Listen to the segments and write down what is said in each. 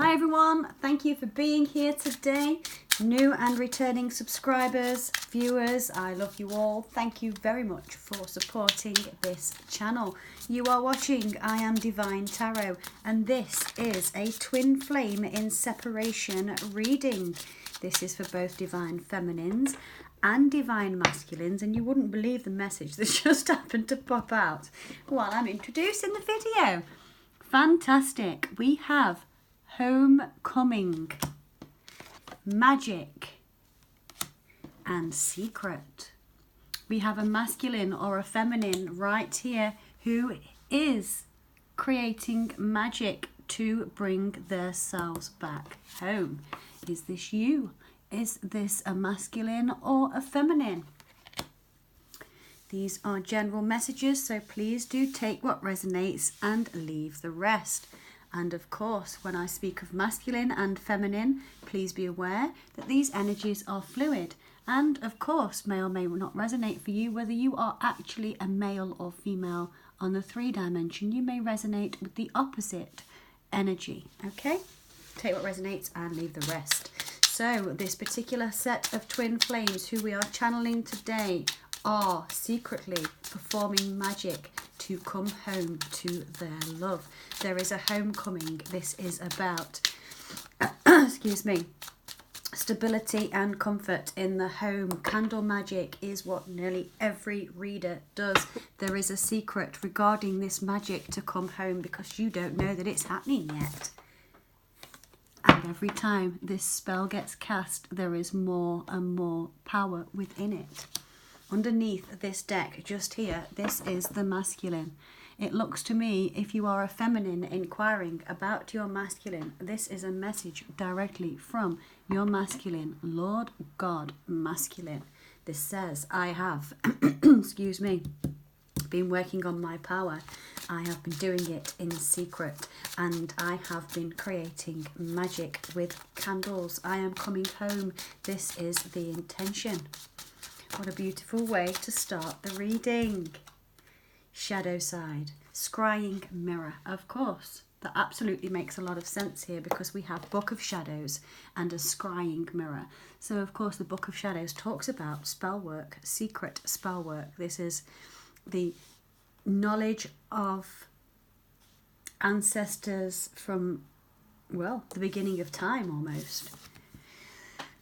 Hi everyone, thank you for being here today. New and returning subscribers, viewers, I love you all. Thank you very much for supporting this channel. You are watching I Am Divine Tarot, and this is a twin flame in separation reading. This is for both divine feminines and divine masculines, and you wouldn't believe the message that just happened to pop out while I'm introducing the video. Fantastic. We have homecoming, magic, and secret. We have a masculine or a feminine right here who is creating magic to bring themselves back home. Is this you? Is this a masculine or a feminine? These are general messages, so please do take what resonates and leave the rest. And of course, when I speak of masculine and feminine, please be aware that these energies are fluid. And of course, may or may not resonate for you, whether you are actually a male or female on the 3 dimension. You may resonate with the opposite energy, okay? Take what resonates and leave the rest. So this particular set of twin flames who we are channeling today are secretly performing magic to come home to their love. There is a homecoming. This is about, excuse me, stability and comfort in the home. Candle magic is what nearly every reader does. There is a secret regarding this magic to come home because you don't know that it's happening yet. And every time this spell gets cast, there is more and more power within it. Underneath this deck, just here, this is the masculine. It looks to me, if you are a feminine inquiring about your masculine, this is a message directly from your masculine, Lord God Masculine. This says, I have, excuse me, been working on my power. I have been doing it in secret, and I have been creating magic with candles. I am coming home. This is the intention. What a beautiful way to start the reading. Shadow side, scrying mirror. Of course, that absolutely makes a lot of sense here because we have Book of Shadows and a scrying mirror. So of course the Book of Shadows talks about spell work, secret spell work. This is the knowledge of ancestors from, well, the beginning of time almost.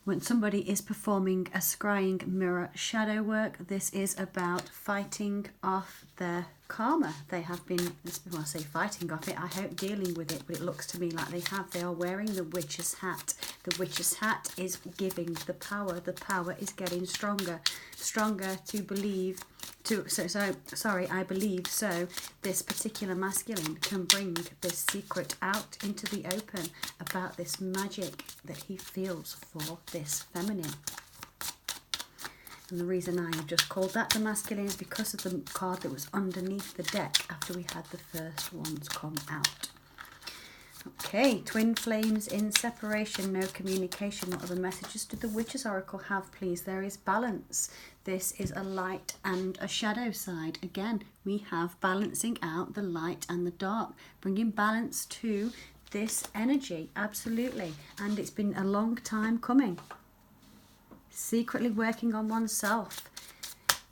When somebody is performing a scrying mirror shadow work, this is about fighting off their karma. They have been, well, I say fighting off it, I hope dealing with it, but it looks to me like they have. They are wearing the witch's hat. The witch's hat is giving the power. The power is getting stronger. Stronger to believe, I believe so. This particular masculine can bring this secret out into the open about this magic that he feels for this feminine. And the reason I have just called that the masculine is because of the card that was underneath the deck after we had the first ones come out. Okay, twin flames in separation, no communication. What other messages did the Witch's Oracle have, please? There is balance. This is a light and a shadow side. Again, we have balancing out the light and the dark, bringing balance to this energy, absolutely. And it's been a long time coming. Secretly working on oneself,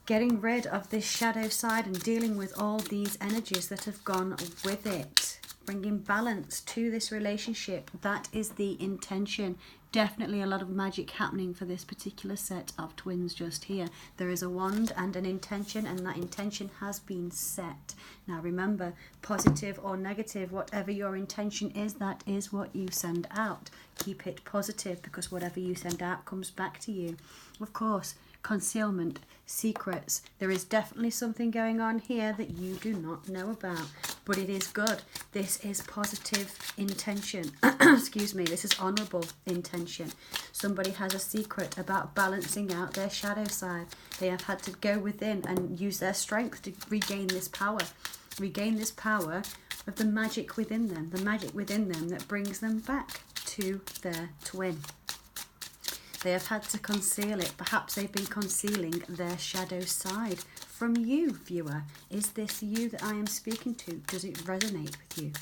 getting rid of this shadow side and dealing with all these energies that have gone with it. Bringing balance to this relationship. That is the intention. Definitely a lot of magic happening for this particular set of twins just here. There is a wand and an intention, and that intention has been set. Now remember, positive or negative, whatever your intention is, that is what you send out. Keep it positive, because whatever you send out comes back to you. Of course, concealment, secrets. There is definitely something going on here that you do not know about, but it is good. This is positive intention. Excuse me, this is honorable intention. Somebody has a secret about balancing out their shadow side. They have had to go within and use their strength to regain this power. Regain this power of the magic within them. The magic within them that brings them back to their twin. They have had to conceal it. Perhaps they've been concealing their shadow side from you, viewer. Is this you that I am speaking to? Does it resonate with you?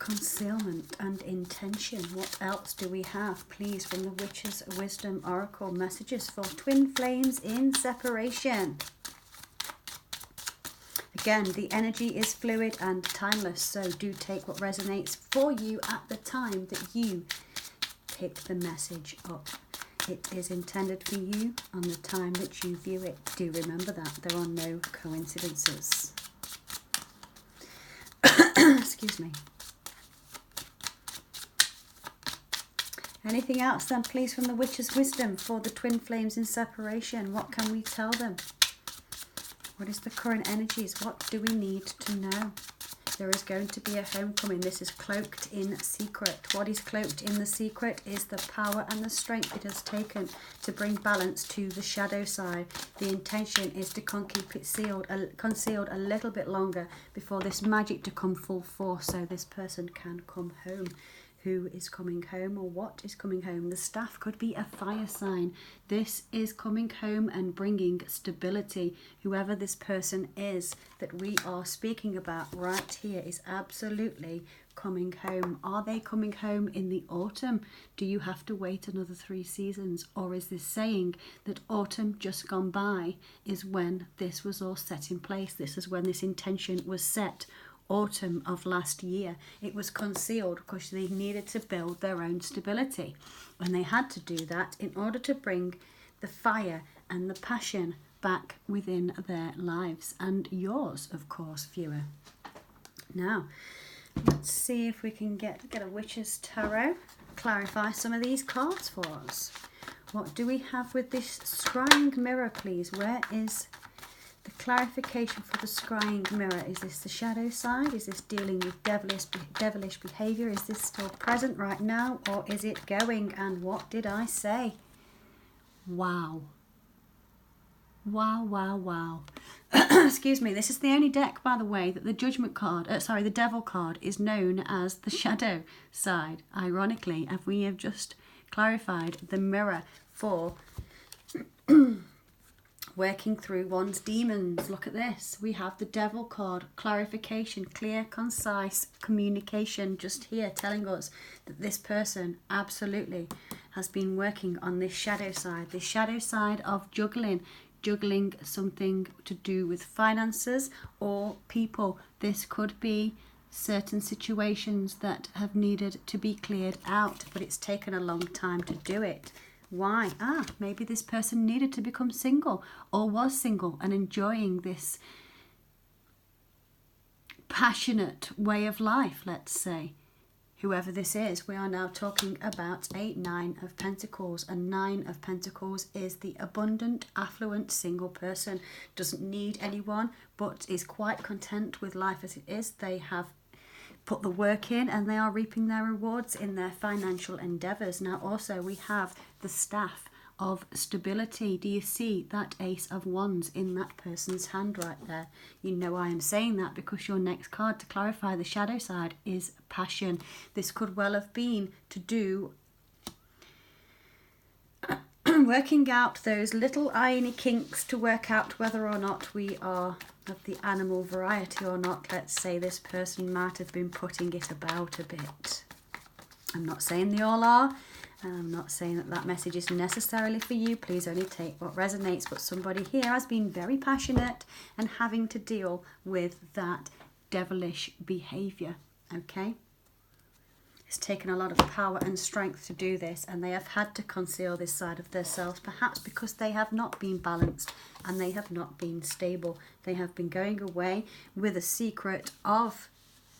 concealment and intention. What else do we have, please, from the Witch's Wisdom Oracle messages for twin flames in separation? Again, the energy is fluid and timeless, so do take what resonates for you at the time that you pick the message up. It is intended for you on the time that you view it. Do remember that. There are no coincidences. Excuse me. Anything else then, please, from the Witch's Wisdom for the twin flames in separation? What can we tell them? What is the current energies? What do we need to know? There is going to be a homecoming. This is cloaked in secret. What is cloaked in the secret is the power and the strength it has taken to bring balance to the shadow side. The intention is to keep it concealed a little bit longer before this magic to come full force, so this person can come home. Who is coming home, or what is coming home? The staff could be a fire sign. This is coming home and bringing stability. Whoever this person is that we are speaking about right here is absolutely coming home. Are they coming home in the autumn? Do you have to wait another 3 seasons? Or is this saying that autumn just gone by is when this was all set in place? This is when this intention was set. Autumn of last year. It was concealed because they needed to build their own stability, and they had to do that in order to bring the fire and the passion back within their lives, and yours, of course, viewer. Now let's see if we can get a Witch's Tarot, clarify some of these cards for us. What do we have with this scrying mirror, please? Where is the clarification for the scrying mirror? Is this the shadow side? Is this dealing with devilish behavior? Is this still present right now, or is it going? And what did I say? Wow. Wow, wow, wow. Excuse me. This is the only deck, by the way, that the judgment card, the devil card, is known as the shadow side. Ironically, as we have just clarified the mirror for working through one's demons. Look at this. We have the devil card, clarification, clear, concise communication, just here telling us that this person absolutely has been working on this shadow side of juggling something to do with finances or people. This could be certain situations that have needed to be cleared out, but it's taken a long time to do it. Why? Maybe this person needed to become single, or was single and enjoying this passionate way of life, let's say. Whoever this is, we are now talking about a 9 of Pentacles. A 9 of Pentacles is the abundant, affluent, single person. Doesn't need anyone, but is quite content with life as it is. They have put the work in and they are reaping their rewards in their financial endeavours. Now also we have the staff of stability. Do you see that Ace of Wands in that person's hand right there? You know I am saying that because your next card to clarify the shadow side is passion. This could well have been to do working out those little irony kinks to work out whether or not we are of the animal variety or not. Let's say this person might have been putting it about a bit. I'm not saying they all are, and I'm not saying that that message is necessarily for you. Please only take what resonates, but somebody here has been very passionate and having to deal with that devilish behavior, okay? It's taken a lot of power and strength to do this, and they have had to conceal this side of themselves, perhaps because they have not been balanced and they have not been stable. They have been going away with a secret of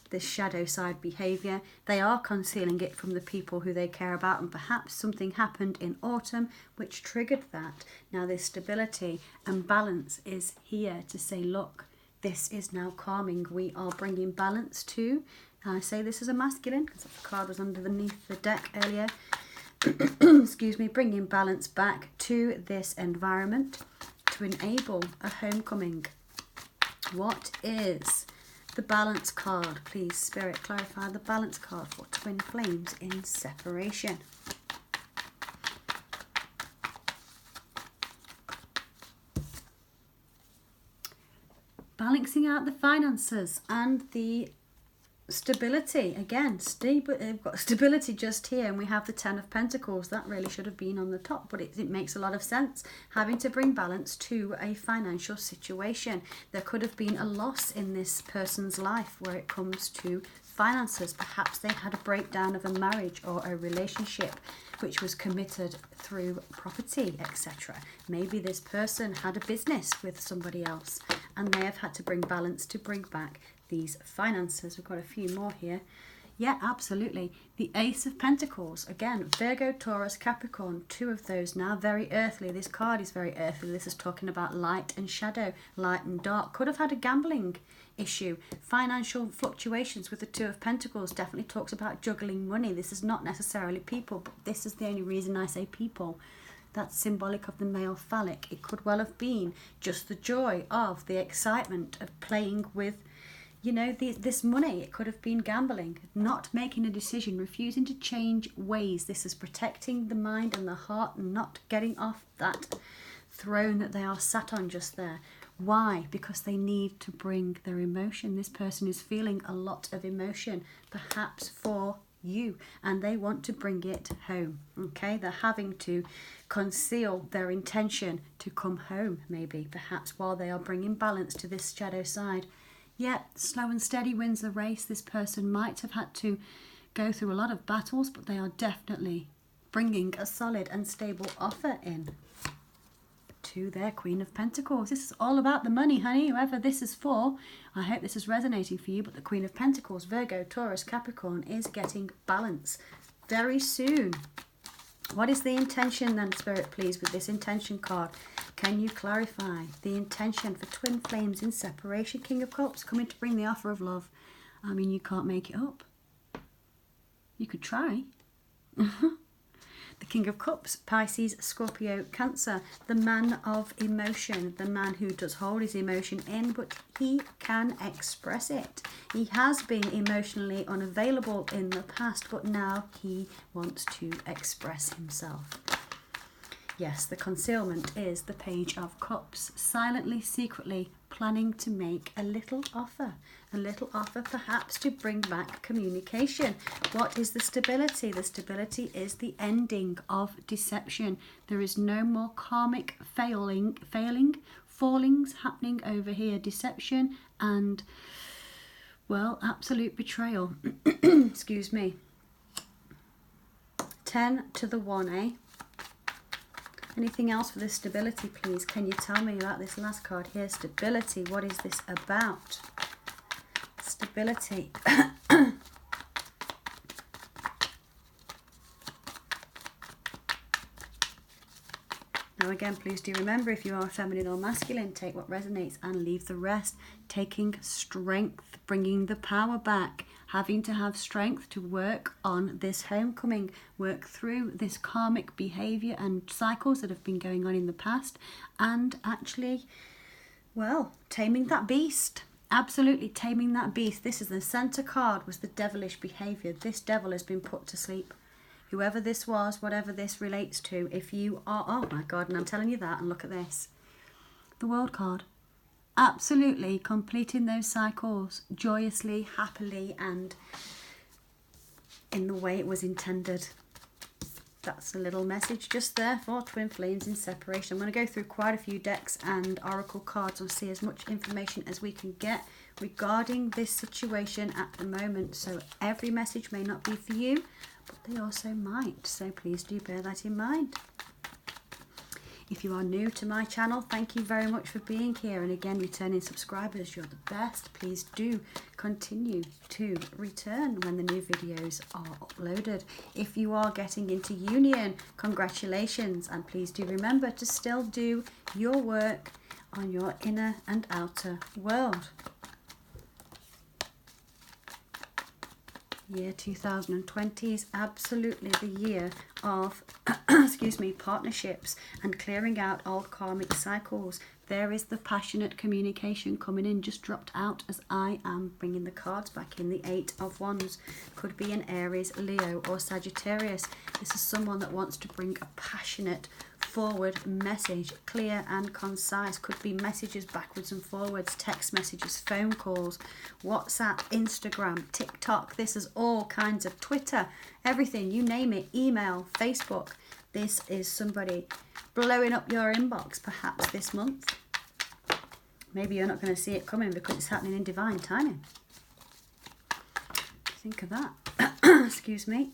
this shadow side behavior. They are concealing it from the people who they care about, and perhaps something happened in autumn which triggered that. Now this stability and balance is here to say, look, this is now calming. We are bringing balance to, I say this is a masculine because the card was underneath the deck earlier. Excuse me, bringing balance back to this environment to enable a homecoming. What is the balance card? Please, Spirit, clarify the balance card for twin flames in separation. Balancing out the finances and the stability again. We've got stability just here, and we have the Ten of Pentacles. That really should have been on the top, but it makes a lot of sense. Having to bring balance to a financial situation. There could have been a loss in this person's life where it comes to finances. Perhaps they had a breakdown of a marriage or a relationship which was committed through property, etc. Maybe this person had a business with somebody else and they have had to bring balance to bring back these finances. We've got a few more here. Yeah, absolutely. The Ace of Pentacles. Again, Virgo, Taurus, Capricorn. Two of those now. Very earthly. This card is very earthly. This is talking about light and shadow, light and dark. Could have had a gambling issue. Financial fluctuations with the Two of Pentacles. Definitely talks about juggling money. This is not necessarily people, but this is the only reason I say people. That's symbolic of the male phallic. It could well have been just the joy of the excitement of playing with, you know, this money. It could have been gambling, not making a decision, refusing to change ways. This is protecting the mind and the heart and not getting off that throne that they are sat on just there. Why? Because they need to bring their emotion. This person is feeling a lot of emotion, perhaps for you, and they want to bring it home. Okay, they're having to conceal their intention to come home, maybe, perhaps while they are bringing balance to this shadow side. Yeah, slow and steady wins the race. This person might have had to go through a lot of battles, but they are definitely bringing a solid and stable offer in to their Queen of Pentacles. This is all about the money, honey. Whoever this is for, I hope this is resonating for you. But the Queen of Pentacles, Virgo, Taurus, Capricorn, is getting balance very soon. What is the intention then, Spirit, please, with this intention card? Can you clarify the intention for twin flames in separation? King of Cups, coming to bring the offer of love. I mean, you can't make it up. You could try. The King of Cups, Pisces, Scorpio, Cancer, the man of emotion, the man who does hold his emotion in, but he can express it. He has been emotionally unavailable in the past, but now he wants to express himself. Yes, the concealment is the Page of Cups, silently, secretly planning to make a little offer perhaps to bring back communication. What is the stability? The stability is the ending of deception. There is no more karmic fallings happening over here. Deception and, well, absolute betrayal. Excuse me. 10 to the 1, eh? Anything else for this stability, please? Can you tell me about this last card here? Stability. What is this about? Stability. Now again, please do remember, if you are feminine or masculine, take what resonates and leave the rest. Taking strength, bringing the power back, having to have strength to work on this homecoming, work through this karmic behavior and cycles that have been going on in the past, and actually, well, taming that beast. Absolutely taming that beast. This is the center card, was the devilish behavior. This devil has been put to sleep. Whoever this was, whatever this relates to, if you are, oh my God, and I'm telling you that, and look at this. The World card. Absolutely completing those cycles joyously, happily, and in the way it was intended. That's a little message just there for twin flames in separation. I'm going to go through quite a few decks and oracle cards and see as much information as we can get regarding this situation at the moment. So every message may not be for you, but they also might. So please do bear that in mind. If you are new to my channel, thank you very much for being here. And again, returning subscribers, you're the best. Please do continue to return when the new videos are uploaded. If you are getting into union, congratulations. And please do remember to still do your work on your inner and outer world. Year 2020 is absolutely the year of excuse me, partnerships and clearing out old karmic cycles. There is the passionate communication coming in, just dropped out as I am bringing the cards back in. The Eight of Wands could be an Aries, Leo or Sagittarius. This is someone that wants to bring a passionate forward message, clear and concise. Could be messages backwards and forwards, text messages, phone calls, WhatsApp, Instagram, TikTok. This is all kinds of Twitter, everything, you name it, email, Facebook. This is somebody blowing up your inbox perhaps this month. Maybe you're not going to see it coming because it's happening in divine timing. Think of that. Excuse me.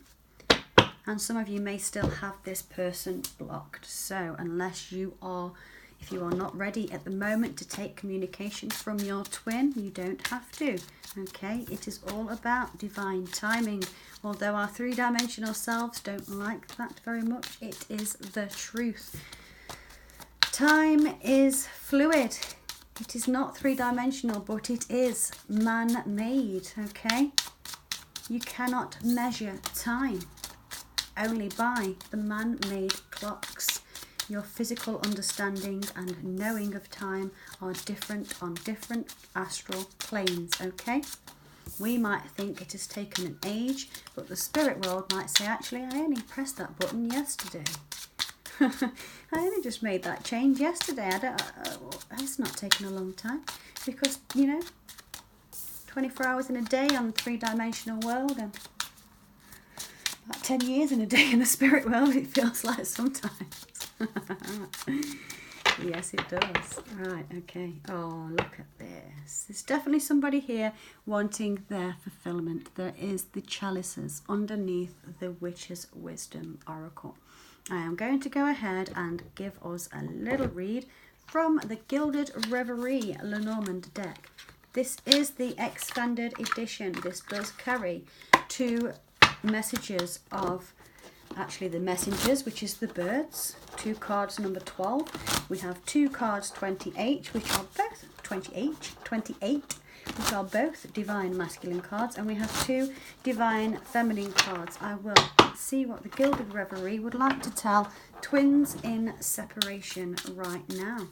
And some of you may still have this person blocked. So unless you are, if you are not ready at the moment to take communication from your twin, you don't have to. Okay, it is all about divine timing. Although our three-dimensional selves don't like that very much, it is the truth. Time is fluid. It is not three-dimensional, but it is man-made, okay? You cannot measure time only by the man-made clocks. Your physical understanding and knowing of time are different on different astral planes, okay? We might think it has taken an age, but the spirit world might say, actually, I only pressed that button yesterday. I only just made that change yesterday. It's not taken a long time because, you know, 24 hours in a day on the three-dimensional world and about 10 years in a day in the spirit world, it feels like sometimes. Yes, it does. Right, okay. Oh, look at this. There's definitely somebody here wanting their fulfillment. There is the chalices underneath the Witch's Wisdom Oracle. I am going to go ahead and give us a little read from the Gilded Reverie Lenormand deck. This is the expanded edition. This does carry two messages of, actually the messengers, which is the birds, two cards number 12. We have two cards 28, which are both 28, which are both Divine Masculine cards, and we have two Divine Feminine cards. I will see what the Gilded Reverie would like to tell twins in separation right now.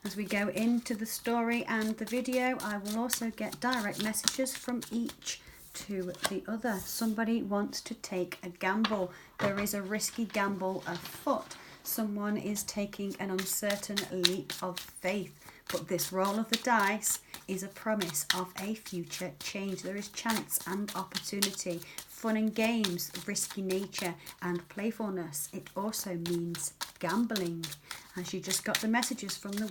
As we go into the story and the video, I will also get direct messages from each to the other. Somebody wants to take a gamble. There is a risky gamble afoot. Someone is taking an uncertain leap of faith. But this roll of the dice is a promise of a future change. There is chance and opportunity, fun and games, risky nature and playfulness. It also means gambling. As you just got the messages from the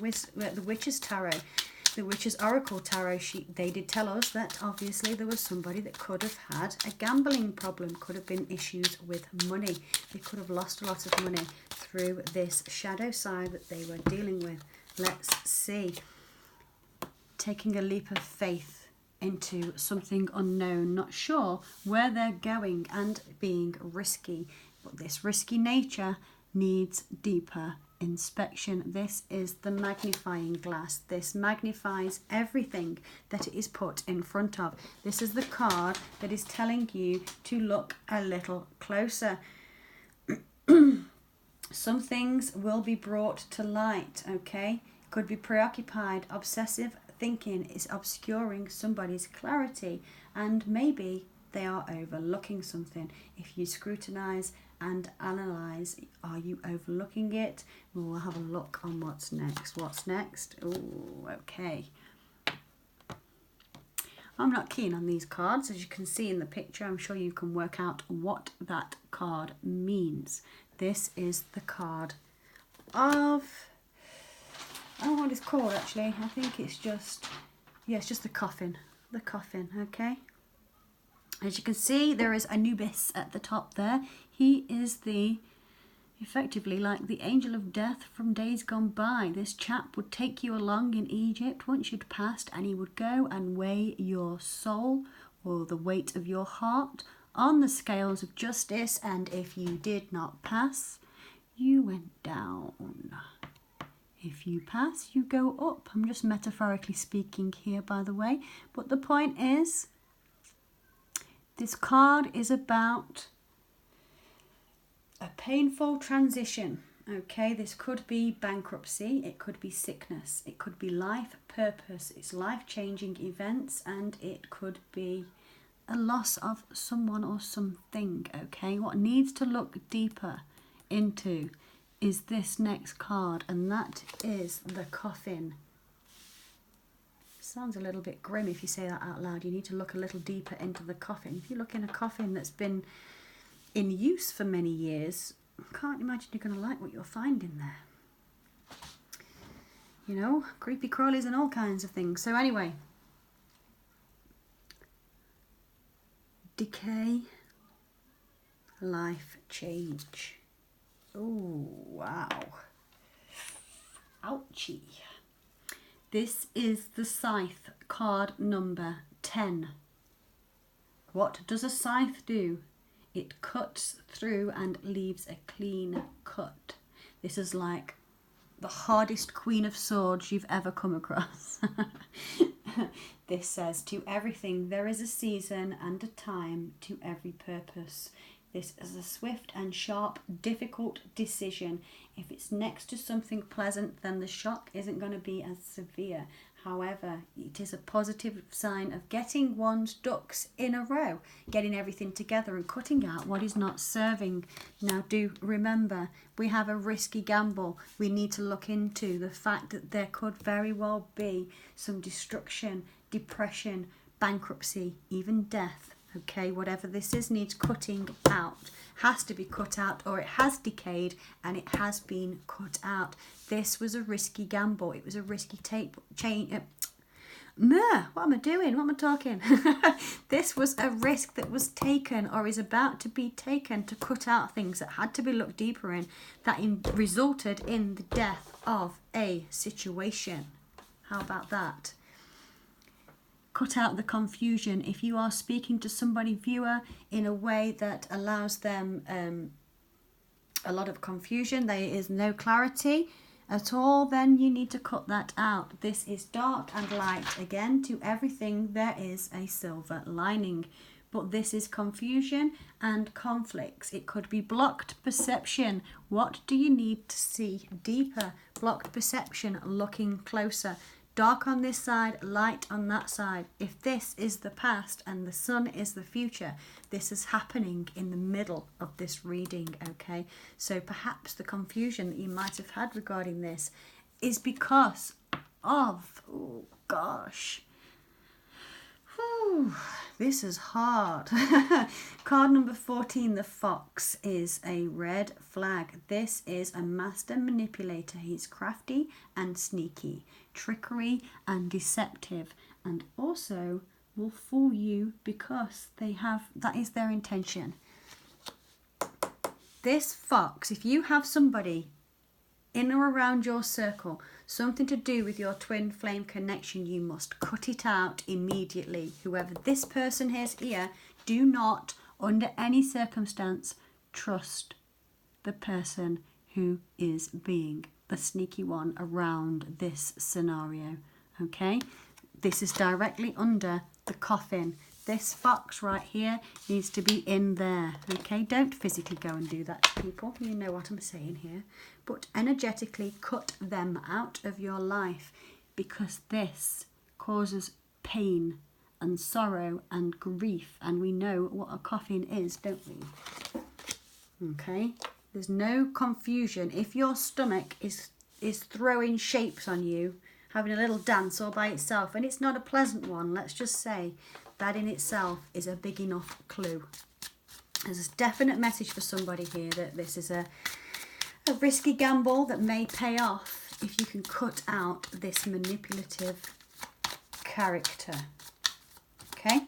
Witch's Tarot, the Witch's Oracle Tarot, they did tell us that obviously there was somebody that could have had a gambling problem, could have been issues with money. They could have lost a lot of money through this shadow side that they were dealing with. Let's see. Taking a leap of faith into something unknown, not sure where they're going and being risky. But this risky nature needs deeper inspection. This is the magnifying glass. This magnifies everything that it is put in front of. This is the card that is telling you to look a little closer. Some things will be brought to light, okay? Could be preoccupied. Obsessive thinking is obscuring somebody's clarity, and maybe they are overlooking something. If you scrutinize and analyze, are you overlooking it? We'll have a look on what's next. What's next? Oh, okay. I'm not keen on these cards. As you can see in the picture, I'm sure you can work out what that card means. This is the card of, I don't know what it's called actually. I think it's just, yeah, it's just the coffin. The coffin, okay? As you can see, there is Anubis at the top there. He is effectively like the angel of death from days gone by. This chap would take you along in Egypt once you'd passed, and he would go and weigh your soul or the weight of your heart on the scales of justice, and if you did not pass, you went down. If you pass, you go up. I'm just metaphorically speaking here, by the way, but the point is, this card is about a painful transition. Okay, this could be bankruptcy, it could be sickness, it could be life purpose, it's life-changing events, and it could be a loss of someone or something. Okay, what needs to look deeper into is this next card, and that is the Coffin. Sounds a little bit grim if you say that out loud. You need to look a little deeper into the coffin. If you look in a coffin that's been in use for many years, I can't imagine you're going to like what you'll find in there. You know, creepy crawlies and all kinds of things. So anyway, decay, life change. Oh, wow. Ouchie. This is the Scythe, card number 10. What does a scythe do? It cuts through and leaves a clean cut. This is like the hardest Queen of Swords you've ever come across. This says, to everything there is a season and a time to every purpose. This is a swift and sharp, difficult decision. If it's next to something pleasant, then the shock isn't going to be as severe. However, it is a positive sign of getting one's ducks in a row, getting everything together and cutting out what is not serving. Now, do remember, we have a risky gamble. We need to look into the fact that there could very well be some destruction, depression, bankruptcy, even death. Okay, whatever this is needs cutting out, has to be cut out, or it has decayed and it has been cut out. This was a risky gamble. It was a risky what am I doing? What am I talking? This was a risk that was taken or is about to be taken to cut out things that had to be looked deeper in, that resulted in the death of a situation. How about that? Cut out the confusion. If you are speaking to somebody, viewer, in a way that allows them a lot of confusion, there is no clarity at all, then you need to cut that out. This is dark and light. Again, to everything there is a silver lining. But this is confusion and conflicts. It could be blocked perception. What do you need to see deeper? Blocked perception, looking closer. Dark on this side, light on that side. If this is the past and the sun is the future, this is happening in the middle of this reading, okay? So perhaps the confusion that you might have had regarding this is because of, oh gosh, whew, this is hard. Card number 14, the Fox, is a red flag. This is a master manipulator. He's crafty and sneaky, trickery and deceptive, and also will fool you because that is their intention. This Fox, if you have somebody in or around your circle, something to do with your twin flame connection, you must cut it out immediately. Whoever this person is here, do not, under any circumstance, trust the person who is being the sneaky one around this scenario. Okay, this is directly under the coffin. This Fox right here needs to be in there. Okay, don't physically go and do that to people. You know what I'm saying here. But energetically cut them out of your life, because this causes pain and sorrow and grief. And we know what a coffin is, don't we? Okay, there's no confusion. If your stomach is throwing shapes on you, having a little dance all by itself, and it's not a pleasant one, let's just say, that in itself is a big enough clue. There's a definite message for somebody here that this is a risky gamble that may pay off if you can cut out this manipulative character. Okay?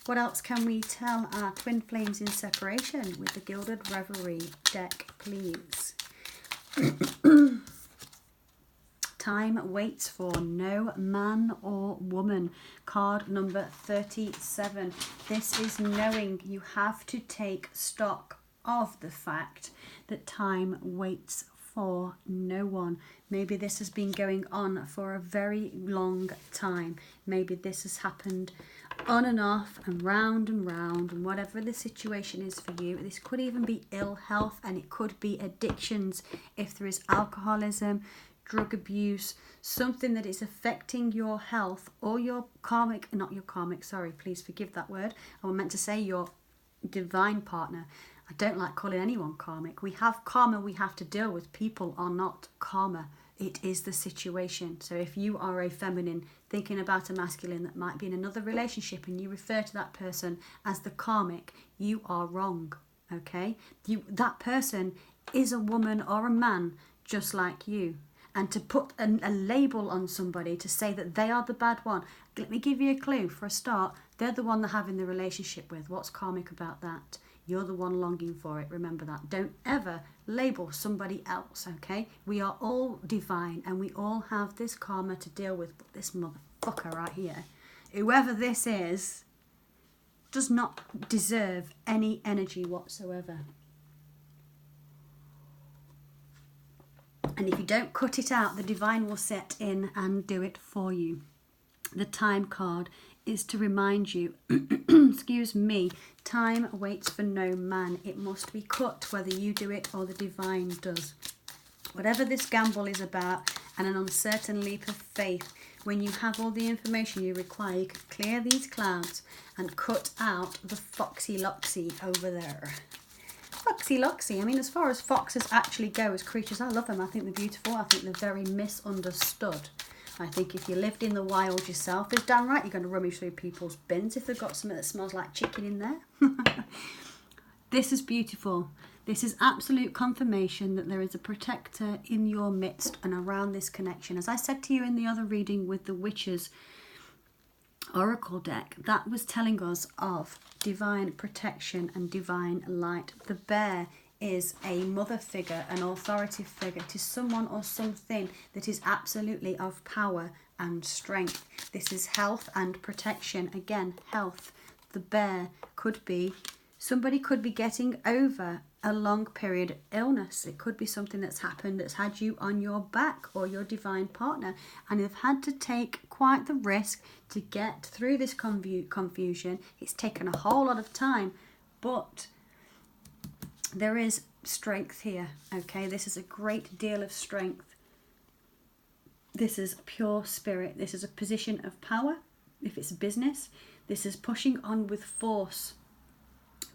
What else can we tell our twin flames in separation with the Gilded Reverie deck, please? Time waits for no man or woman. Card number 37. This is knowing. You have to take stock of the fact that time waits for no one. Maybe this has been going on for a very long time. Maybe this has happened on and off and round, and whatever the situation is for you. This could even be ill health, and it could be addictions if there is alcoholism, drug abuse, something that is affecting your health or your karmic, not your karmic, sorry, please forgive that word. I meant to say your divine partner. I don't like calling anyone karmic. We have karma we have to deal with. People are not karma. It is the situation. So if you are a feminine thinking about a masculine that might be in another relationship and you refer to that person as the karmic, you are wrong, okay? That person is a woman or a man just like you. And to put a label on somebody to say that they are the bad one, let me give you a clue. For a start, they're the one they're having the relationship with. What's karmic about that? You're the one longing for it. Remember that. Don't ever label somebody else, okay? We are all divine and we all have this karma to deal with. But this motherfucker right here, whoever this is, does not deserve any energy whatsoever. And if you don't cut it out, the divine will set in and do it for you. The time card is to remind you, excuse me, time waits for no man. It must be cut, whether you do it or the divine does. Whatever this gamble is about, and an uncertain leap of faith, when you have all the information you require, you can clear these clouds and cut out the foxy loxy over there. Foxy loxy, I mean, as far as foxes actually go as creatures, I love them. I think they're beautiful. I think they're very misunderstood. I think if you lived in the wild yourself, it's damn right you're going to rummage through people's bins if they've got something that smells like chicken in there. This is beautiful. This is absolute confirmation that there is a protector in your midst and around this connection. As I said to you in the other reading with the Witches Oracle deck, that was telling us of divine protection and divine light. The bear is a mother figure, an authoritative figure to someone or something that is absolutely of power and strength. This is health and protection. Again, health. The bear could be, somebody could be getting over a long period of illness. It could be something that's happened that's had you on your back, or your divine partner, and they've had to take quite the risk to get through this confusion. It's taken a whole lot of time, but there is strength here, okay? This is a great deal of strength. This is pure spirit. This is a position of power. If it's a business, this is pushing on with force,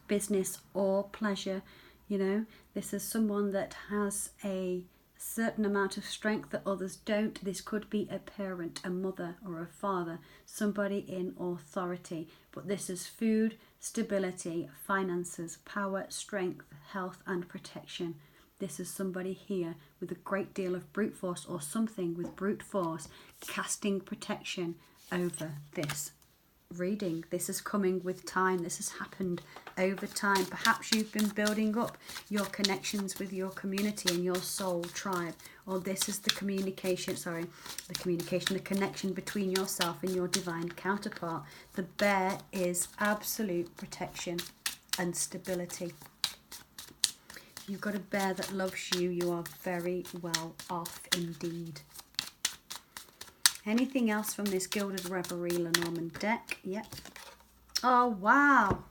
business or pleasure, you know. This is someone that has a certain amount of strength that others don't. This could be a parent, a mother or a father, somebody in authority. But this is food, stability, finances, power, strength, health and protection. This is somebody here with a great deal of brute force, or something with brute force casting protection over this reading. This is coming with time. This has happened over time. Perhaps you've been building up your connections with your community and your soul tribe, or this is the connection between yourself and your divine counterpart. The bear is absolute protection and stability. If you've got a bear that loves you, you are very well off indeed. Anything else from this Gilded Reverie Lenormand deck? Yep. Oh, wow.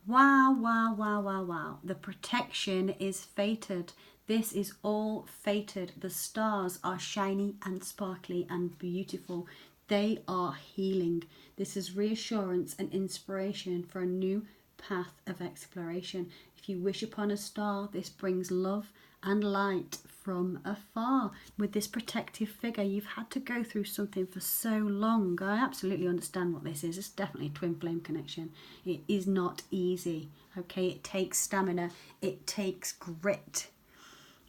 Wow, wow, wow, wow, wow. The protection is fated. This is all fated. The stars are shiny and sparkly and beautiful. They are healing. This is reassurance and inspiration for a new path of exploration. If you wish upon a star, this brings love and light from afar. With this protective figure, you've had to go through something for so long. I absolutely understand what this is. It's definitely a twin flame connection. It is not easy, okay? It takes stamina, it takes grit,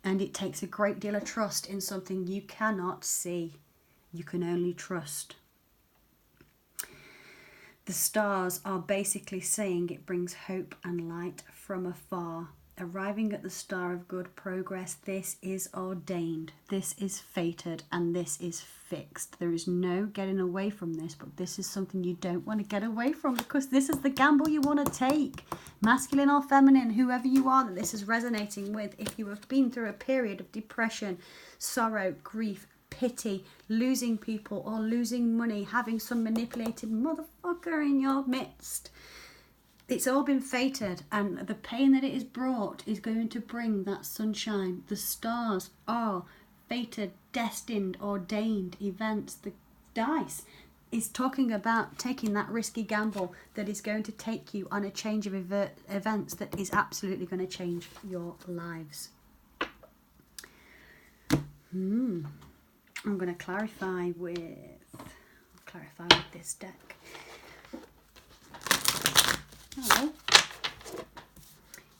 and it takes a great deal of trust in something you cannot see. You can only trust. The stars are basically saying it brings hope and light from afar. Arriving at the star of good progress, this is ordained, this is fated, and this is fixed. There is no getting away from this, but this is something you don't want to get away from, because this is the gamble you want to take. Masculine or feminine, whoever you are that this is resonating with, if you have been through a period of depression, sorrow, grief, pity, losing people or losing money, having some manipulated motherfucker in your midst. It's all been fated, and the pain that it has brought is going to bring that sunshine. The stars are fated, destined, ordained events. The dice is talking about taking that risky gamble that is going to take you on a change of events that is absolutely going to change your lives. I'm going to clarify with this deck. Hello.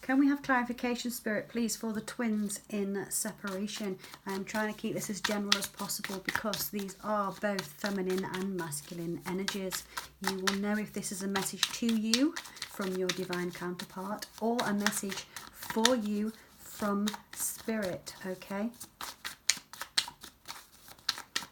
Can we have clarification, Spirit, please, for the twins in separation? I'm trying to keep this as general as possible because these are both feminine and masculine energies. You will know if this is a message to you from your divine counterpart or a message for you from Spirit, okay?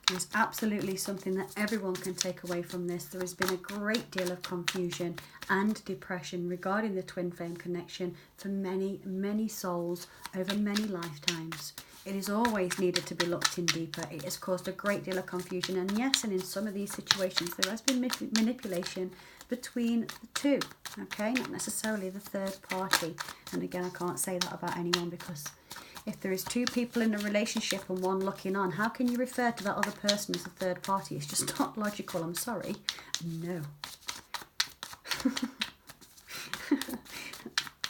There's absolutely something that everyone can take away from this. There has been a great deal of confusion and depression regarding the twin flame connection for many, many souls over many lifetimes. It is always needed to be looked in deeper. It has caused a great deal of confusion, and yes, and in some of these situations there has been manipulation between the two, okay, not necessarily the third party. And again, I can't say that about anyone, because if there is two people in a relationship and one looking on, how can you refer to that other person as a third party? It's just not logical. I'm sorry. No.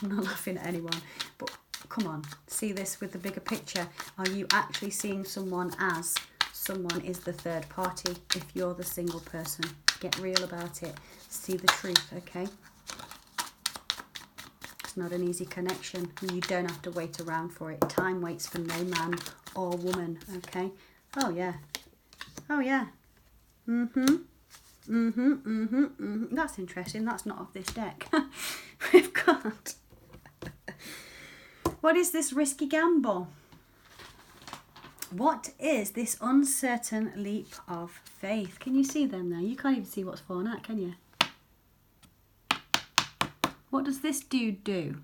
I'm not laughing at anyone, but come on, see this with the bigger picture. Are you actually seeing someone as someone is the third party? If you're the single person, get real about it. See the truth, okay? It's not an easy connection. You don't have to wait around for it. Time waits for no man or woman, okay? Oh yeah. Oh yeah. That's interesting. That's not off this deck. We've got... What is this risky gamble? What is this uncertain leap of faith? Can you see them there? You can't even see what's fallen out, can you? What does this dude do?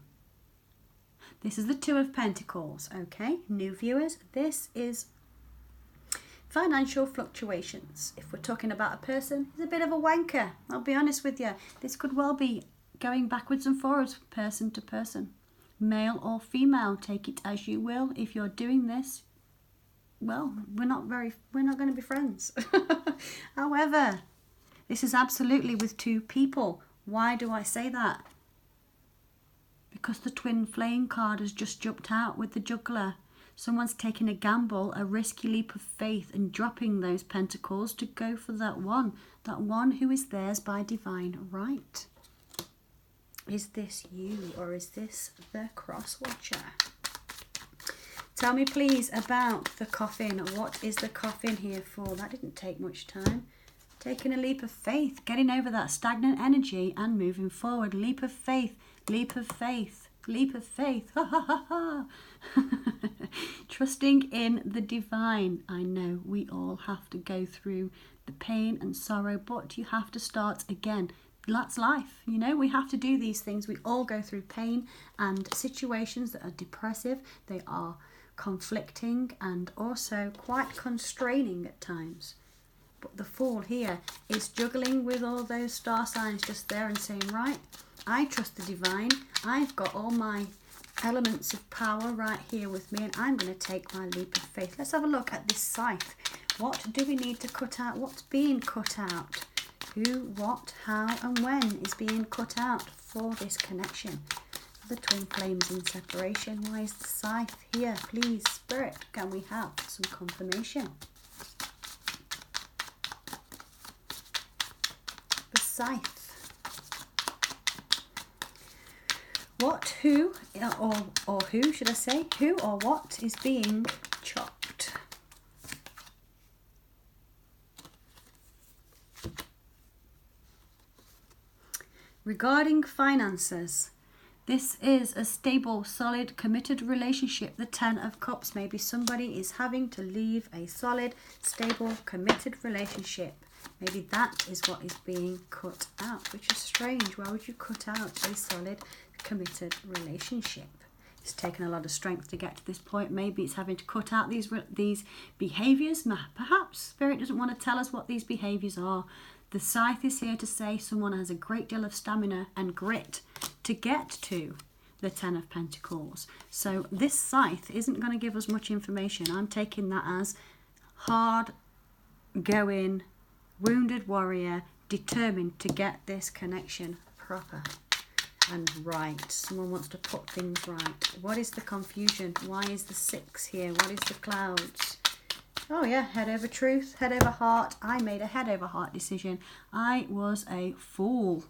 This is the Two of Pentacles, okay? New viewers, this is financial fluctuations. If we're talking about a person, he's a bit of a wanker. I'll be honest with you. This could well be going backwards and forwards, person to person. Male or female, take it as you will. If you're doing this, well, we're not going to be friends. However, this is absolutely with two people. Why do I say that? Because the twin flame card has just jumped out with the juggler. Someone's taking a gamble, a risky leap of faith, and dropping those pentacles to go for that one who is theirs by divine right. Is this you, or is this the cross watcher? Tell me please about the coffin. What is the coffin here for? That didn't take much time. Taking a leap of faith, getting over that stagnant energy and moving forward. Leap of faith, leap of faith, leap of faith. Ha ha ha ha. Trusting in the divine. I know we all have to go through the pain and sorrow, but you have to start again. That's life, you know, we have to do these things. We all go through pain and situations that are depressive. They are conflicting and also quite constraining at times. But the Fool here is juggling with all those star signs just there and saying, right, I trust the divine. I've got all my elements of power right here with me, and I'm going to take my leap of faith. Let's have a look at this scythe. What do we need to cut out? What's being cut out? Who, what, how and when is being cut out for this connection? The twin flames in separation. Why is the scythe here? Please, Spirit, can we have some confirmation? The scythe. What, who, or who should I say? Who or what is being chopped? Regarding finances, this is a stable, solid, committed relationship. The Ten of Cups. Maybe somebody is having to leave a solid, stable, committed relationship. Maybe that is what is being cut out, which is strange. Why would you cut out a solid, committed relationship? It's taken a lot of strength to get to this point. Maybe it's having to cut out these behaviours. Perhaps Spirit doesn't want to tell us what these behaviours are. The scythe is here to say someone has a great deal of stamina and grit to get to the Ten of Pentacles. So this scythe isn't going to give us much information. I'm taking that as hard going, wounded warrior, determined to get this connection proper and right. Someone wants to put things right. What is the confusion? Why is the 6 here? What is the clouds? Oh yeah, head over truth, head over heart. I made a head over heart decision. I was a fool.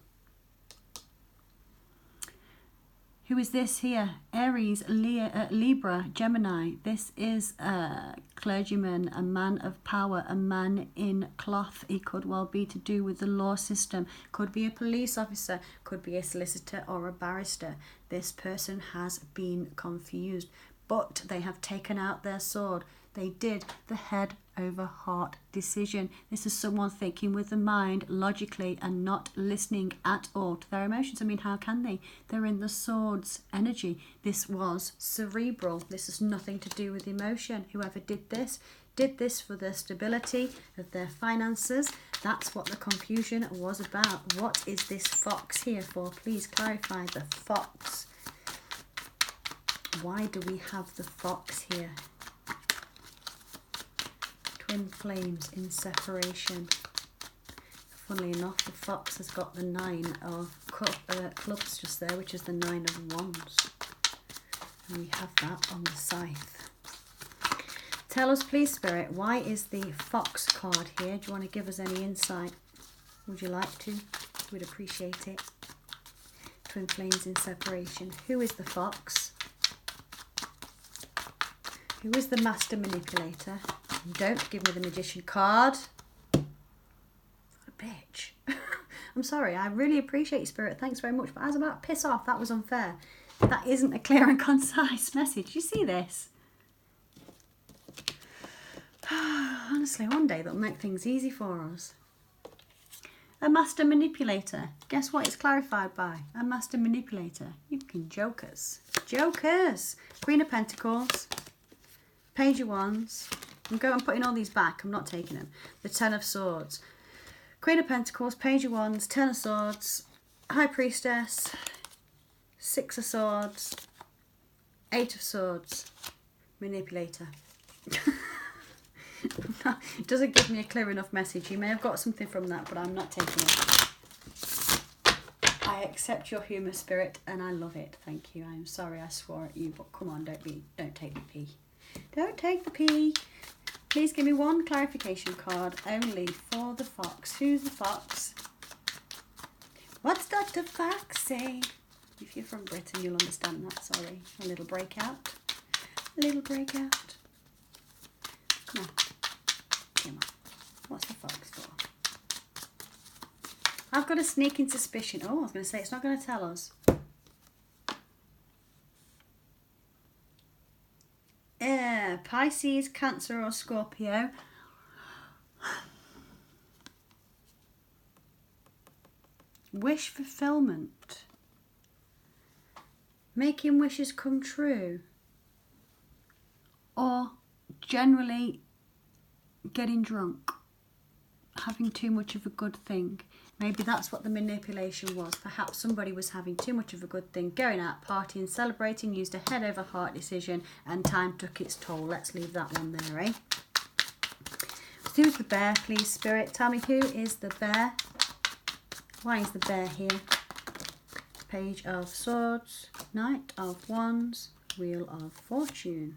Who is this here? Aries, Libra, Gemini. This is a clergyman, a man of power, a man in cloth. It could well be to do with the law system. Could be a police officer, could be a solicitor or a barrister. This person has been confused, but they have taken out their sword. They did the head over heart decision. This is someone thinking with the mind logically and not listening at all to their emotions. I mean, how can they? They're in the sword's energy. This was cerebral. This has nothing to do with emotion. Whoever did this for the stability of their finances. That's what the confusion was about. What is this fox here for? Please clarify the fox. Why do we have the fox here? Twin flames in separation. Funnily enough, the fox has got the 9 of clubs just there, which is the 9 of wands. And we have that on the scythe. Tell us, please, Spirit, why is the fox card here? Do you want to give us any insight? Would you like to? We'd appreciate it. Twin flames in separation. Who is the fox? Who is the master manipulator? Don't give me the magician card. What a bitch. I'm sorry, I really appreciate you, Spirit. Thanks very much. But I was about to piss off. That was unfair. That isn't a clear and concise message. You see this? Honestly, one day that'll make things easy for us. A master manipulator. Guess what it's clarified by? A master manipulator. You can jokers. Jokers. Queen of Pentacles. Page of Wands. I'm putting all these back. I'm not taking them. The 10 of Swords. Queen of Pentacles, Page of Wands, 10 of Swords, High Priestess, 6 of Swords, 8 of Swords, Manipulator. It doesn't give me a clear enough message. You may have got something from that, but I'm not taking it. I accept your humour, Spirit, and I love it. Thank you. I'm sorry I swore at you, but come on, don't take the pee. Don't take the pee. Please give me one clarification card only for the fox. Who's the fox? What's Dr. Fox say? If you're from Britain, you'll understand that. Sorry. A little breakout. A little breakout. Come on. Come on. What's the fox for? I've got a sneaking suspicion. Oh, I was going to say it's not going to tell us. Pisces, Cancer or Scorpio. Wish fulfillment. Making wishes come true. Or generally getting drunk. Having too much of a good thing. Maybe that's what the manipulation was. Perhaps somebody was having too much of a good thing, going out, partying, celebrating, used a head over heart decision, and time took its toll. Let's leave that one there, eh? Who's the bear, please, Spirit? Tell me, who is the bear? Why is the bear here? Page of Swords, Knight of Wands, Wheel of Fortune.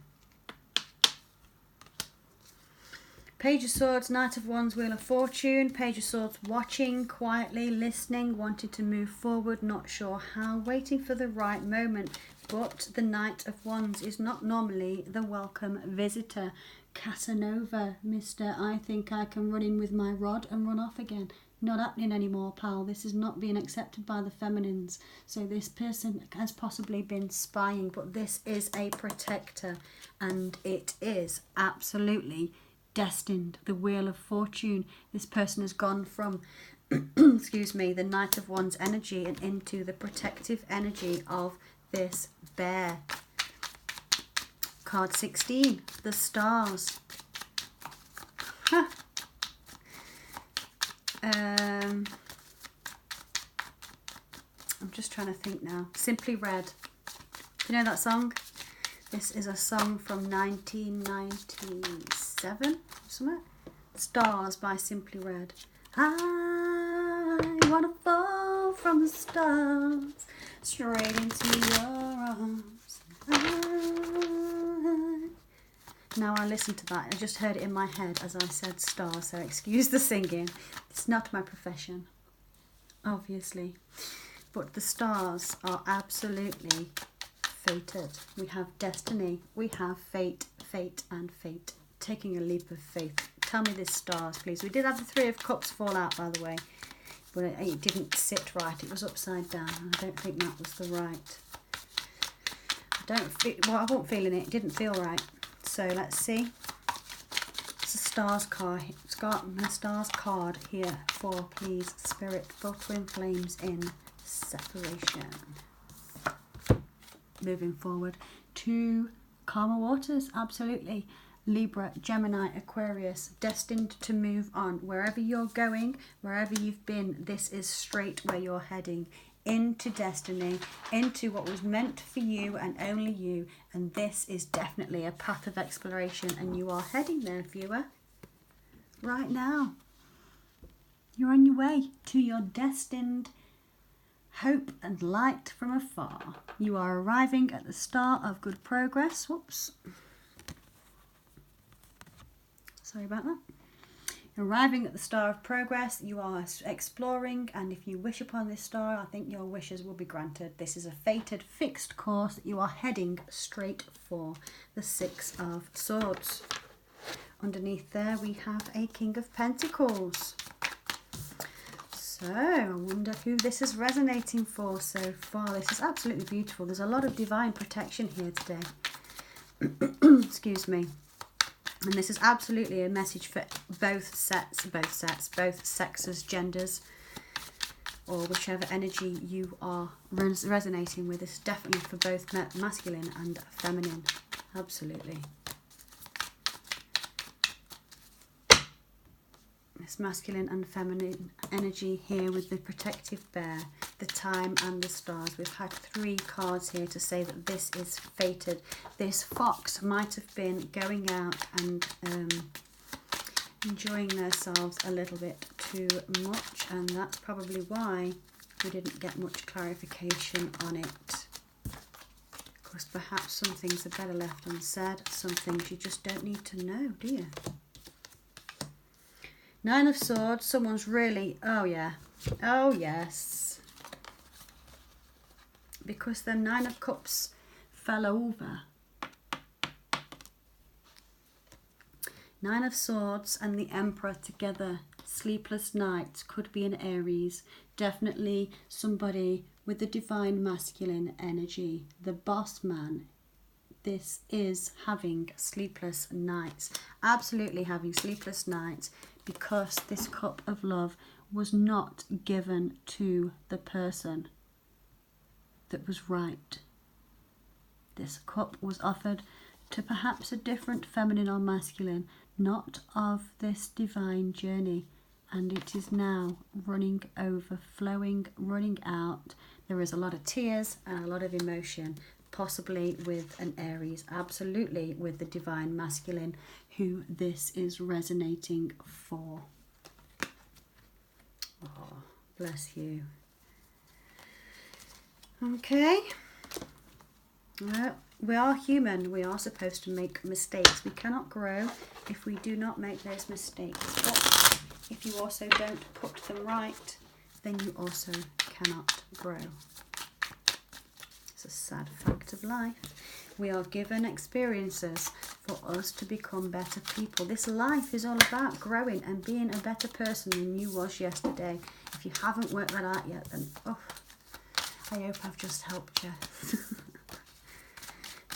Page of Swords, Knight of Wands, Wheel of Fortune. Page of Swords, watching, quietly, listening, wanting to move forward, not sure how, waiting for the right moment. But the Knight of Wands is not normally the welcome visitor. Casanova, Mr. I think I can run in with my rod and run off again. Not happening anymore, pal. This is not being accepted by the feminines. So this person has possibly been spying, but this is a protector. And it is absolutely destined. The Wheel of Fortune. This person has gone from excuse me, the Knight of Wands energy and into the protective energy of this bear. card 16, the stars. Huh. I'm just trying to think now. Simply Red. Do you know that song? This is a song from 1997 or something. Stars by Simply Red. I wanna fall from the stars straight into your arms. Now I listen to that. I just heard it in my head as I said stars, so excuse the singing. It's not my profession, obviously. But the stars are absolutely fated. We have destiny, we have fate, fate and fate. Taking a leap of faith. Tell me this, stars, please. We did have the Three of Cups fall out, by the way, but it didn't sit right. It was upside down. I don't think that was the right. I wasn't feeling it. It didn't feel right. So let's see. It's a stars card. It's got a stars card here for, please, Spirit, for twin flames in separation. Moving forward to calmer waters, absolutely. Libra, Gemini, Aquarius, destined to move on. Wherever you're going, wherever you've been, this is straight where you're heading. Into destiny, into what was meant for you and only you. And this is definitely a path of exploration, and you are heading there, viewer. Right now. You're on your way to your destined hope and light from afar. You are arriving at the start of good progress. Whoops. Sorry about that. Arriving at the star of progress, you are exploring, and if you wish upon this star, I think your wishes will be granted. This is a fated, fixed course that you are heading straight for. The Six of Swords. Underneath there we have a King of Pentacles. So I wonder who this is resonating for so far. This is absolutely beautiful. There's a lot of divine protection here today. Excuse me. And this is absolutely a message for both sexes, genders, or whichever energy you are resonating with. This is definitely for both masculine and feminine. Absolutely. This masculine and feminine energy here with the protective bear, the time and the stars. We've had 3 cards here to say that this is fated. This fox might have been going out and enjoying themselves a little bit too much, and that's probably why we didn't get much clarification on it. Because perhaps some things are better left unsaid. Some things you just don't need to know, do you? 9 of Swords, someone's really, oh yeah, oh yes. Because the 9 of Cups fell over. 9 of Swords and the Emperor together, sleepless nights, could be an Aries. Definitely somebody with the divine masculine energy, the boss man. This is having sleepless nights, absolutely having sleepless nights, because this cup of love was not given to the person that was right. This cup was offered to perhaps a different feminine or masculine, not of this divine journey, and it is now running over, flowing, running out. There is a lot of tears and a lot of emotion, possibly with an Aries, absolutely with the divine masculine, who this is resonating for. Oh, bless you. Okay. Well, we are human. We are supposed to make mistakes. We cannot grow if we do not make those mistakes. But if you also don't put them right, then you also cannot grow. It's a sad fact of life. We are given experiences for us to become better people. This life is all about growing and being a better person than you was yesterday. If you haven't worked that out yet, then I hope I've just helped you.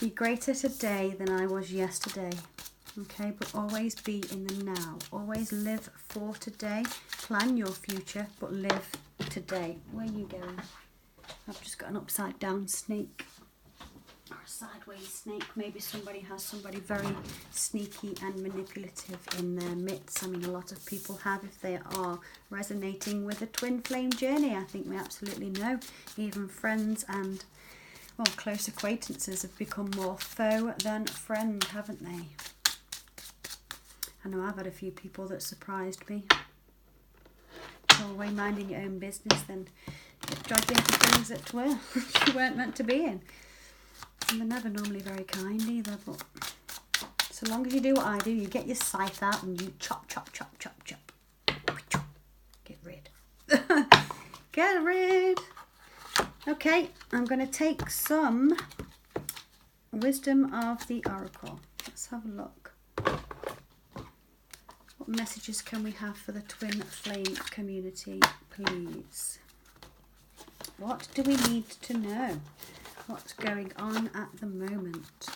Be greater today than I was yesterday. Okay, but always be in the now. Always live for today. Plan your future, but live today. Where are you going? I've just got an upside down snake. Or a sideways snake. Maybe somebody has somebody very sneaky and manipulative in their midst. I mean, a lot of people have, if they are resonating with a twin flame journey. I think we absolutely know. Even friends and, well, close acquaintances have become more foe than friend, haven't they? I know I've had a few people that surprised me. Go away minding your own business, then get dragged into things that you weren't meant to be in. And they're never normally very kind either, but so long as you do what I do, you get your scythe out and you chop, chop, chop, chop, chop. Get rid. Get rid. Okay, I'm going to take some Wisdom of the Oracle. Let's have a look. What messages can we have for the twin flame community, please? What do we need to know? What's going on at the moment?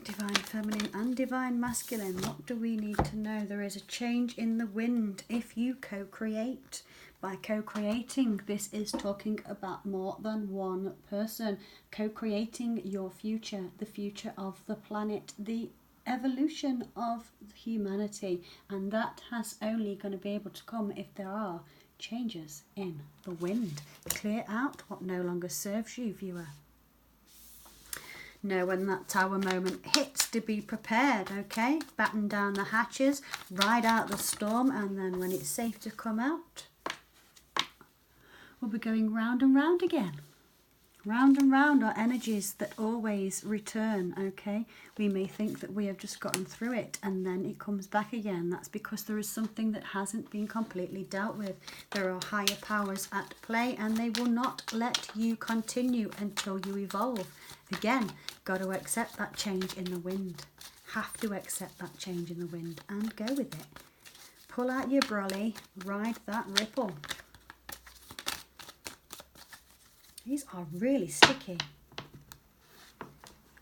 Divine Feminine and Divine Masculine. What do we need to know? There is a change in the wind if you co-create. By co-creating, this is talking about more than one person. Co-creating your future, the future of the planet, the evolution of humanity, and that has only going to be able to come if there are changes in the wind. Clear out what no longer serves you, viewer. Know when that tower moment hits to be prepared, okay? Batten down the hatches, ride out the storm, and then when it's safe to come out, we'll be going round and round again. Round and round are energies that always return, okay? We may think that we have just gotten through it and then it comes back again. That's because there is something that hasn't been completely dealt with. There are higher powers at play and they will not let you continue until you evolve. Again, got to accept that change in the wind. Have to accept that change in the wind and go with it. Pull out your brolly, ride that ripple. These are really sticky.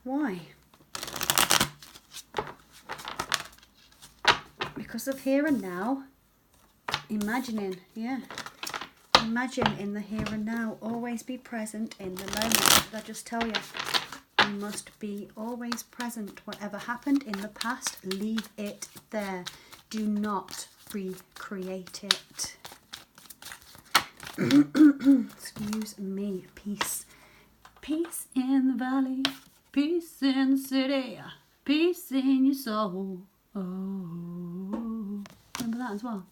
Why? Because of here and now. Imagining, yeah. Imagine in the here and now. Always be present in the moment. Did I just tell you? You must be always present. Whatever happened in the past, leave it there. Do not recreate it. Excuse me. Peace. Peace in the valley. Peace in the city. Peace in your soul. Oh, remember that as well.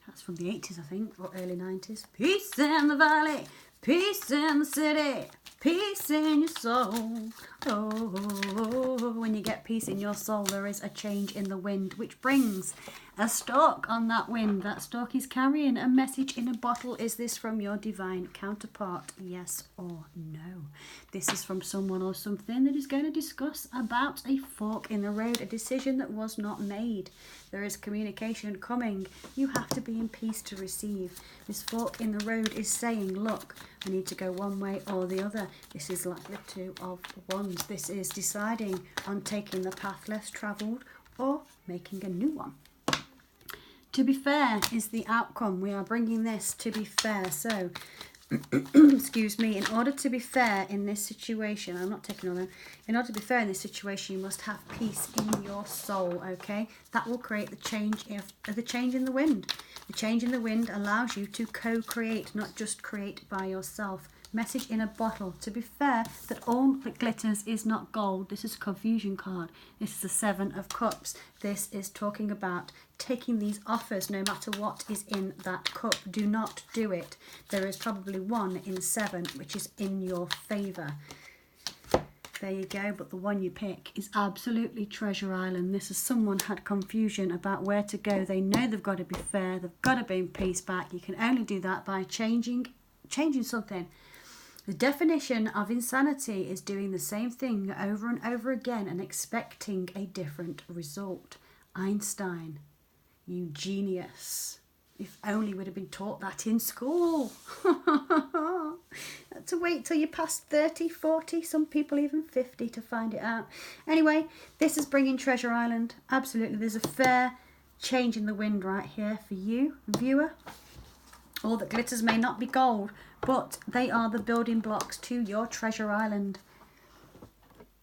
That's from the 80s, I think, or early 90s. Peace in the valley. Peace in the city. Peace in your soul. Oh, when you get peace in your soul, there is a change in the wind, which brings a stalk on that wind. That stalk is carrying a message in a bottle. Is this from your divine counterpart? Yes or no? This is from someone or something that is going to discuss about a fork in the road, a decision that was not made. There is communication coming. You have to be in peace to receive. This fork in the road is saying, look, I need to go one way or the other. This is like the Two of Wands. This is deciding on taking the path less travelled or making a new one. To be fair is the outcome. We are bringing this to be fair. So, excuse me, in order to be fair in this situation, I'm not taking all that. In order to be fair in this situation, you must have peace in your soul, okay? That will create the change in the wind. The change in the wind allows you to co-create, not just create by yourself. Message in a bottle. To be fair, that all that glitters is not gold. This is a confusion card. This is the Seven of Cups. This is talking about taking these offers no matter what is in that cup. Do not do it. There is probably one in 7 which is in your favour. There you go, but the one you pick is absolutely Treasure Island. This is someone had confusion about where to go. They know they've got to be fair. They've got to bring peace back. You can only do that by changing something. The definition of insanity is doing the same thing over and over again and expecting a different result. Einstein, you genius. If only we'd have been taught that in school. got to wait till you're past 30, 40, some people even 50 to find it out. Anyway, this is bringing Treasure Island. Absolutely, there's a fair change in the wind right here for you, viewer. All that glitters may not be gold, but they are the building blocks to your Treasure Island.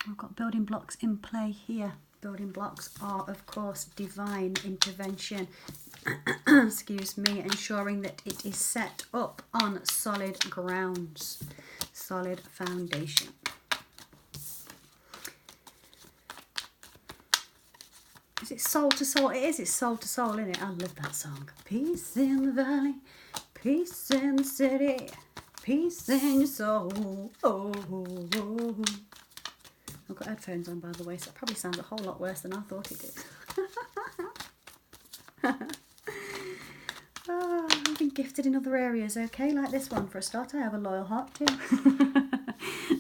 I've got building blocks in play here. Building blocks are, of course, divine intervention. Excuse me, ensuring that it is set up on solid grounds, solid foundation. Is it soul to soul? It is, it's soul to soul, isn't it? I love that song. Peace in the valley, peace in the city, peace in your soul. Oh, oh, oh. I've got headphones on, by the way, so it probably sounds a whole lot worse than I thought it did. Oh, I've been gifted in other areas, okay? Like this one, for a start, I have a loyal heart too.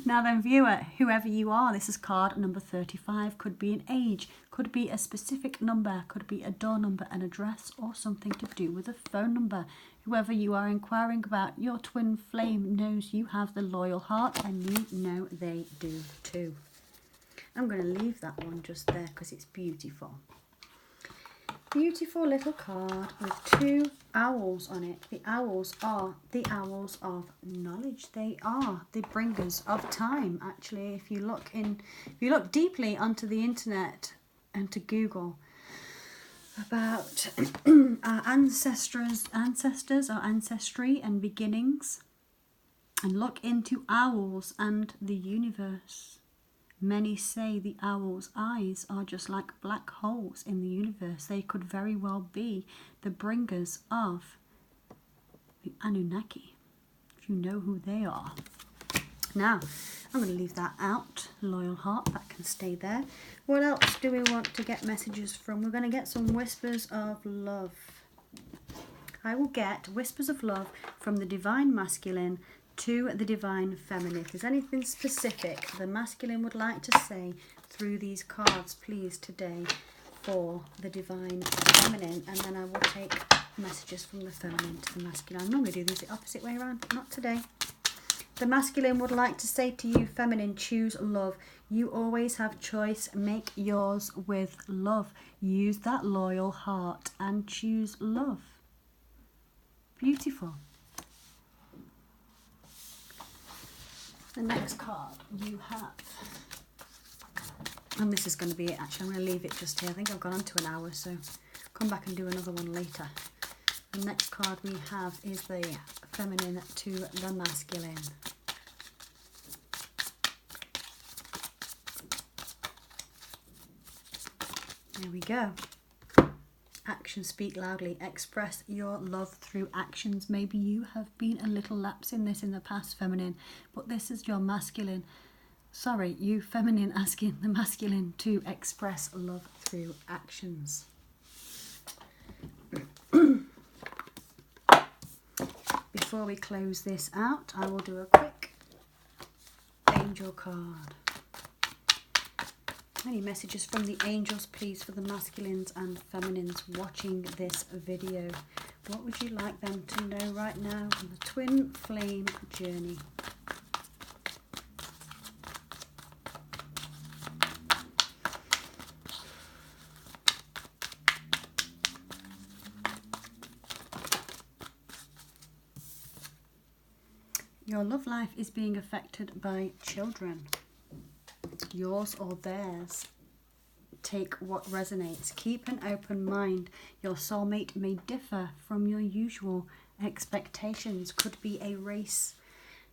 Now then, viewer, whoever you are, this is card number 35. Could be an age, could be a specific number, could be a door number, an address, or something to do with a phone number. Whoever you are inquiring about, your twin flame knows you have the loyal heart, and you know they do too. I'm going to leave that one just there because it's beautiful. Beautiful little card with two owls on it. The owls are the owls of knowledge. They are the bringers of time. Actually, if you look deeply onto the internet and to Google about our ancestors, our ancestry and beginnings, and look into owls and the universe. Many say the owl's eyes are just like black holes in the universe. They could very well be the bringers of the Anunnaki, if you know who they are. Now, I'm going to leave that out. Loyal heart, that can stay there. What else do we want to get messages from? We're going to get some whispers of love. I will get whispers of love from the Divine Masculine to the Divine Feminine. If there's anything specific the masculine would like to say through these cards, please, today for the Divine Feminine, and then I will take messages from the feminine to the masculine. I normally do these the opposite way around, but not today. The masculine would like to say to you, feminine, choose love. You always have choice. Make yours with love. Use that loyal heart and choose love. Beautiful. The next card you have, and this is going to be it actually, I'm going to leave it just here. I think I've gone on to an hour, so come back and do another one later. The next card we have is the feminine to the masculine. There we go. Actions speak loudly. Express your love through actions. Maybe you have been a little lapse in this in the past, feminine, but this is your masculine. Sorry, you feminine asking the masculine to express love through actions. Before we close this out, I will do a quick angel card. Any messages from the angels, please, for the masculines and feminines watching this video? What would you like them to know right now on the twin flame journey? Your love life is being affected by children. Yours or theirs. Take what resonates. Keep an open mind. Your soulmate may differ from your usual expectations. Could be a race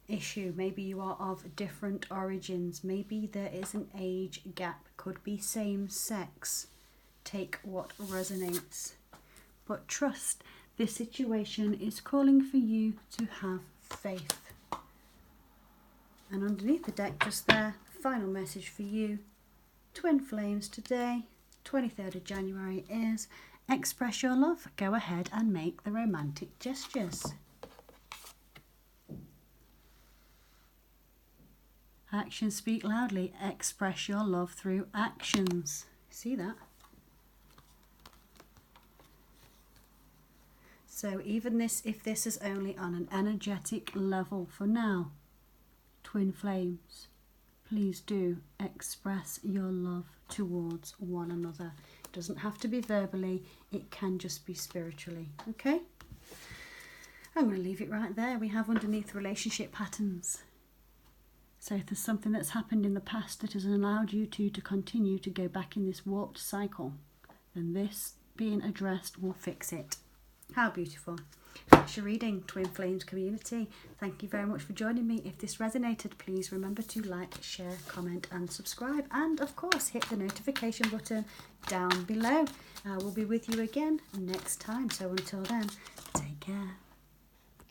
issue. Maybe you are of different origins. Maybe there is an age gap. Could be same sex. Take what resonates. But trust, this situation is calling for you to have faith. And underneath the deck just there, final message for you, twin flames today, 23rd of January, is express your love. Go ahead and make the romantic gestures. Actions speak loudly. Express your love through actions. See that? So even this, if this is only on an energetic level for now, twin flames, please do express your love towards one another. It doesn't have to be verbally, it can just be spiritually, okay? I'm going to leave it right there. We have underneath relationship patterns. So if there's something that's happened in the past that has allowed you to continue to go back in this warped cycle, then this being addressed will fix it. How beautiful. That's your reading, Twin Flames community. Thank you very much for joining me. If this resonated, please remember to like, share, comment and subscribe. And of course, hit the notification button down below. I will be with you again next time. So until then, take care.